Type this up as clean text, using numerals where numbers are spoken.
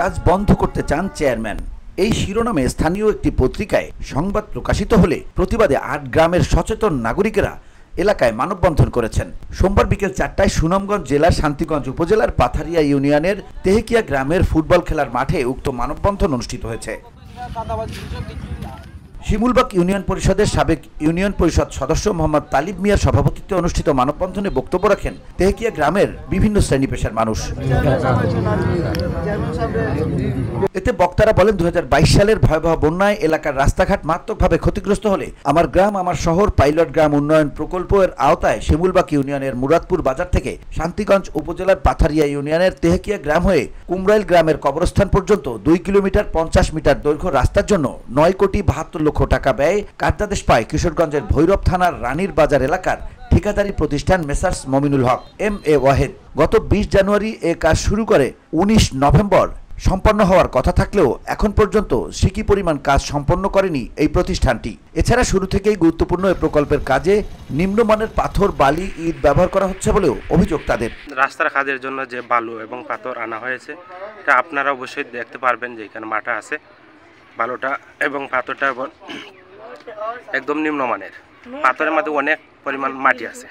কাজ বন্ধ করতে চান চেয়ারম্যান। এই শিরোনামে স্থানীয় একটি পত্রিকায় সংবাদ প্রকাশিত হলে প্রতিবাদে ৮ গ্রামের সচেতন নাগরিকেরা এলাকায় মানববন্ধন করেছেন। সোমবার বিকেল ৪টায় সুনামগঞ্জ জেলার শান্তিগঞ্জ উপজেলার পাথারিয়া ইউনিয়নের তেহেকিয়া গ্রামের ফুটবল খেলার মাঠে উক্ত মানববন্ধন অনুষ্ঠিত হয়েছে। শিমুলবাগ ইউনিয়ন পরিষদের সাবেক ইউনিয়ন পরিষদ সদস্য মোহাম্মদ তালিব মিয়ার সভাপতিত্বে অনুষ্ঠিত মানববন্ধনে বক্তব্য রাখেন তেহেকিয়া গ্রামের বিভিন্ন শ্রেণী পেশার মানুষ। এতে বক্তারা বলেন, ২০২২ সালের ভয়াবহ বন্যায় এলাকার রাস্তাঘাট মারাত্মকভাবে ক্ষতিগ্রস্ত হলে আমার গ্রাম আমার শহর পাইলট গ্রাম উন্নয়ন প্রকল্পের আওতায় শিমুলবাগ ইউনিয়নের মুরাদপুর বাজার থেকে শান্তিগঞ্জ উপজেলার পাথারিয়া ইউনিয়নের তেহেকিয়া গ্রাম হয়ে কুমরাইল গ্রামের কবরস্থান পর্যন্ত ২ কিলোমিটার ৫০ মিটার দৈর্ঘ্য রাস্তার জন্য ৯,৭২ লক্ষ টাকা ব্যয়ে কার্যাদেশ পায় কিশোরগঞ্জের ভৈরব থানার রানীর বাজার এলাকার ঠিকাদারি প্রতিষ্ঠান মেসার্স মমিনুল হক MA ওয়াহেদ। গত ২০ জানুয়ারি এ কাজ শুরু করে ১৯ নভেম্বর সম্পন্ন হওয়ার কথা থাকলেও এখন পর্যন্ত সিকি পরিমাণ কাজ সম্পন্ন করেনি এই প্রতিষ্ঠানটি। এছাড়া শুরু থেকেই গুরুত্বপূর্ণ এই প্রকল্পের কাজে নিম্নমানের পাথর, বালি, ইট ব্যবহার করা হচ্ছে বলেও অভিযোগ তাদের। রাস্তার কাজের জন্য যে বালু এবং পাথর আনা হয়েছে তা আপনারা অবশ্যই দেখতে পারবেন যে এখানে মাঠা আছে। বালুটা এবং পাথরটা একদম নিম্নমানের, পাথরের মধ্যে অনেক পরিমাণ মাটি আছে।